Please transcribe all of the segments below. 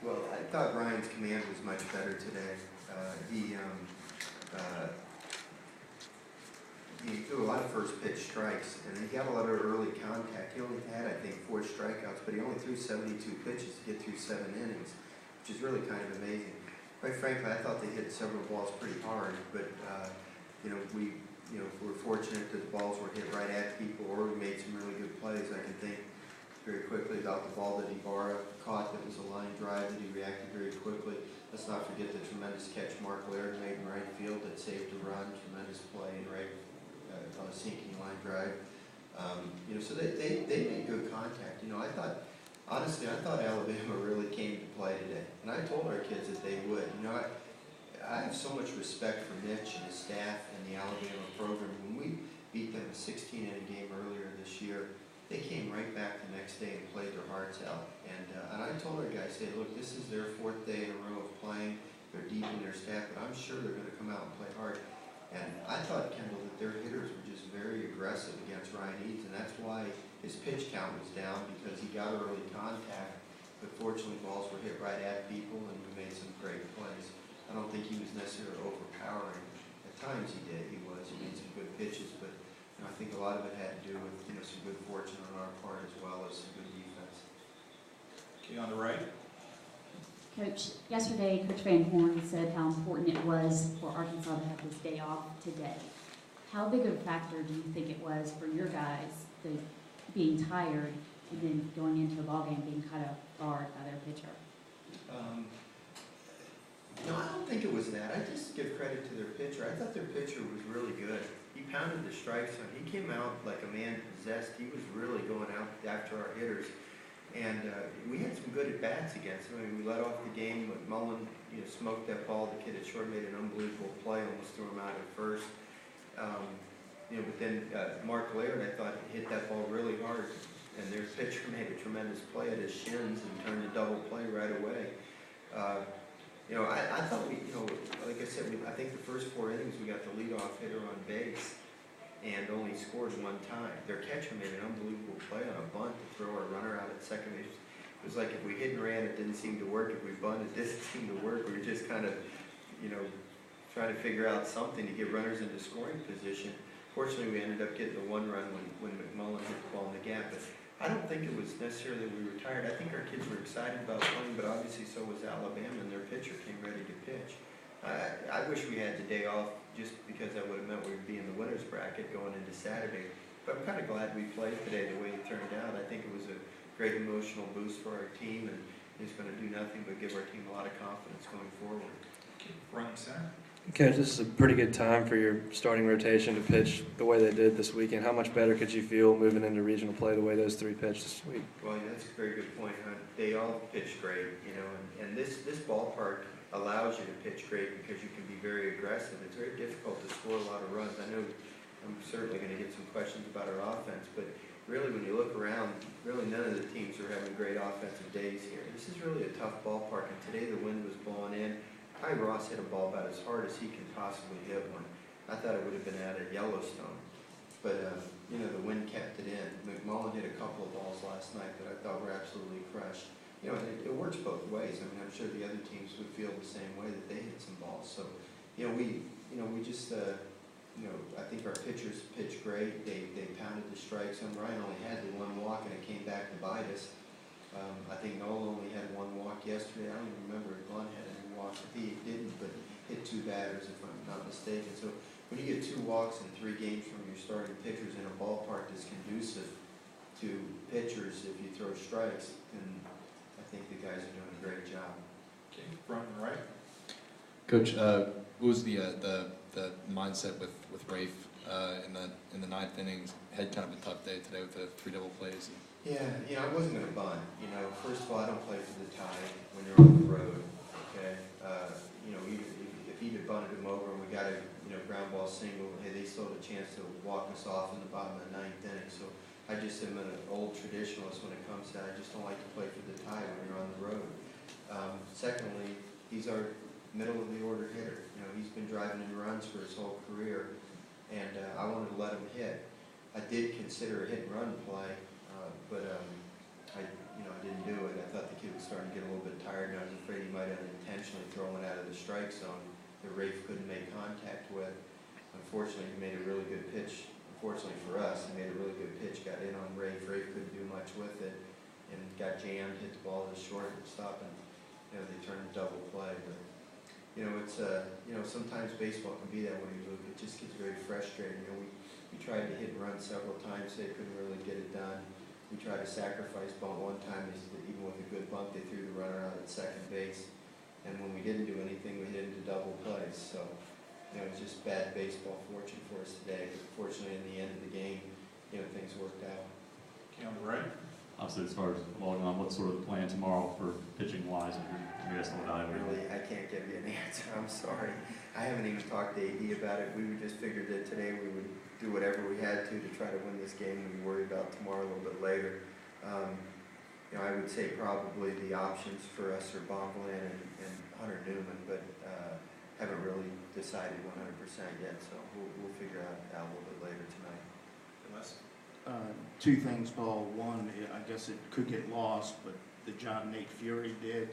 Well, I thought Ryan's command was much better today. He threw a lot of first pitch strikes, and he got a lot of early contact. He only had, I think, 4 strikeouts, but he only threw 72 pitches to get through 7 innings, which is really kind of amazing. Quite frankly, I thought they hit several balls pretty hard, but we were fortunate that the balls were hit right at people, or we made some really good plays. I can think very quickly about the ball that Ibarra caught that was a line drive that he reacted very quickly. Let's not forget the tremendous catch Mark Laird made in right field that saved a run, tremendous play in right on a sinking line drive. So they made good contact. Honestly, I thought Alabama really came to play today, and I told our kids that they would. I have so much respect for Mitch and his staff and the Alabama program. When we beat them a 16-inning game earlier this year, they came right back the next day and played their hearts out. And I told our guys, look, this is their 4th day in a row of playing. They're deep in their staff, but I'm sure they're going to come out and play hard. And I thought, Kendall, that their hitters were just very aggressive against Ryan Eads, and that's why his pitch count was down, because he got early contact, but fortunately balls were hit right at people, and we made some great plays. I don't think he was necessarily overpowering. At times he did. He made some good pitches, but I think a lot of it had to do with some good fortune on our part as well as some good defense. Okay, on the right. Coach, yesterday Coach Van Horn said how important it was for Arkansas to have this day off today. How big of a factor do you think it was for your guys, being tired and then going into a ballgame being caught off guard by their pitcher? No, I don't think it was that. I just give credit to their pitcher. I thought their pitcher was really good. He pounded the strikes on. He came out like a man possessed. He was really going out after our hitters. And we had some good at-bats against him. I mean, we let off the game. McMullen, smoked that ball. The kid at short made an unbelievable play, almost threw him out at first. But then Mark Laird, I thought, hit that ball really hard. And their pitcher made a tremendous play at his shins and turned a double play right away. I thought like I said, I think the first 4 innings we got the leadoff hitter on base and only scored 1 time. Their catcher made an unbelievable play on a bunt to throw our runner out at second base. It was like if we hit and ran, it didn't seem to work. If we bunted, it didn't seem to work. We were just kind of, trying to figure out something to get runners into scoring position. Fortunately, we ended up getting the 1 run when McMullen hit the ball in the gap. But I don't think it was necessarily we were tired. I think our kids were excited about playing, but obviously so was Alabama, and their pitcher came ready to pitch. I wish we had the day off just because that would have meant we would be in the winner's bracket going into Saturday. But I'm kind of glad we played today the way it turned out. I think it was a great emotional boost for our team, and it's going to do nothing but give our team a lot of confidence going forward. Okay, front and center. Coach, this is a pretty good time for your starting rotation to pitch the way they did this weekend. How much better could you feel moving into regional play the way those 3 pitched this week? Well, that's a very good point, huh? They all pitched great, and this ballpark allows you to pitch great because you can be very aggressive. It's very difficult to score a lot of runs. I know I'm certainly going to get some questions about our offense, but really when you look around, really none of the teams are having great offensive days here. This is really a tough ballpark, and today the wind was blowing in. Ty Ross hit a ball about as hard as he can possibly hit one. I thought it would have been out of Yellowstone, but the wind kept it in. McMullen hit a couple of balls last night that I thought were absolutely crushed. It works both ways. I mean, I'm sure the other teams would feel the same way that they hit some balls. So, we just, I think our pitchers pitched great. They pounded the strikes. And Ryan only had the 1 walk, and it came back to bite us. I think Noel only had 1 walk yesterday. I don't even remember if Glenn had any walks. If he didn't, but hit 2 batters, if I'm not mistaken. So when you get 2 walks in 3 games from your starting pitchers in a ballpark that's conducive to pitchers, if you throw strikes, then I think the guys are doing a great job. Okay, front and right. Coach, what was the mindset with Rafe in the 9th innings? Had kind of a tough day today with the 3 double plays. Yeah, I wasn't going to bunt. First of all, I don't play for the Tide when you're on the road. Okay, even if he'd have bunted him over and we got a ground ball single, hey, they still had a chance to walk us off in the bottom of the 9th inning. So I just am an old traditionalist when it comes to that. I just don't like to play for the Tide when you're on the road. Secondly, he's our middle of the order hitter. He's been driving in runs for his whole career, and I wanted to let him hit. I did consider a hit and run play, but I didn't do it. I thought the kid was starting to get a little bit tired, and I was afraid he might unintentionally throw one out of the strike zone that Rafe couldn't make contact with. Unfortunately, he made a really good pitch. Unfortunately for us, he made a really good pitch, got in on Rafe. Rafe couldn't do much with it, and got jammed, hit the ball to the short stop, and they turned a double play. But it's sometimes baseball can be that way, Luke. It just gets very frustrating. We tried to hit and run several times, they couldn't really get it done. We tried to sacrifice bunt one time, even with a good bump, they threw the runner out at second base. And when we didn't do anything, we hit into double plays. So, it was just bad baseball fortune for us today. But fortunately, in the end of the game, things worked out. Okay, on the right. Obviously, as far as logging on, what's sort of the plan tomorrow for pitching wise, and you guys will evaluate? Really, I can't give you an answer. I'm sorry. I haven't even talked to AD about it. We just figured that today we would do whatever we had to try to win this game, and we worry about tomorrow a little bit later. I would say probably the options for us are Bonglin and Hunter Newman, but haven't really decided 100% yet, so we'll figure out a little bit later tonight. Les? Two things, Paul. One, I guess it could get lost, but the job Nate Fury did,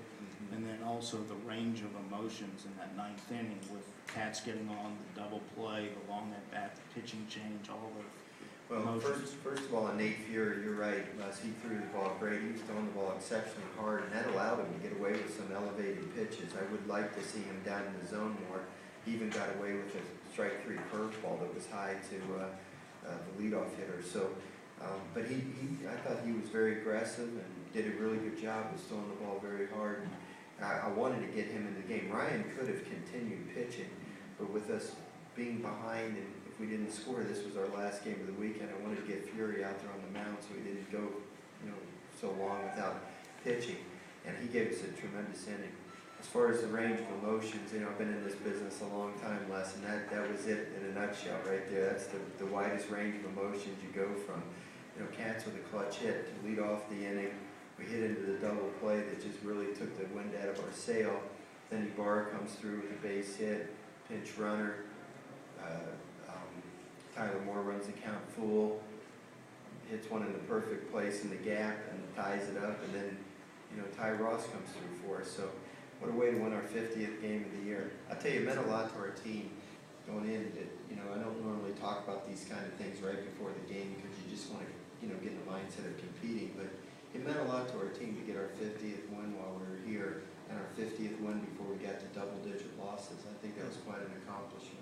and then also the range of emotions in that ninth inning with Katz getting on, the double play, the long at bat, the pitching change, all the Well, emotions. first of all, on Nate Fury, you're right. He threw the ball great. He was throwing the ball exceptionally hard, and that allowed him to get away with some elevated pitches. I would like to see him down in the zone more. He even got away with a strike three curveball that was high to the leadoff hitter. So, but I thought he was very aggressive and did a really good job of throwing the ball very hard. I wanted to get him in the game. Ryan could have continued pitching, but with us being behind, and if we didn't score, this was our last game of the weekend. I wanted to get Fury out there on the mound so he didn't go, so long without pitching. And he gave us a tremendous inning. As far as the range of emotions, I've been in this business a long time, Les, and that was it in a nutshell right there. That's the widest range of emotions you go from. Katz with a clutch hit to lead off the inning. We hit into the double play that just really took the wind out of our sail. Then Ibarra comes through with a base hit, pinch runner. Tyler Moore runs the count full, hits one in the perfect place in the gap and ties it up. And then, Ty Ross comes through for us. So what a way to win our 50th game of the year. I'll tell you, it meant a lot to our team going in. I don't normally talk about these kind of things right before the game because you just want to, get in the mindset of competing. But it meant a lot to our team to get our 50th win while we were here and our 50th win before we got to double-digit losses. I think that was quite an accomplishment.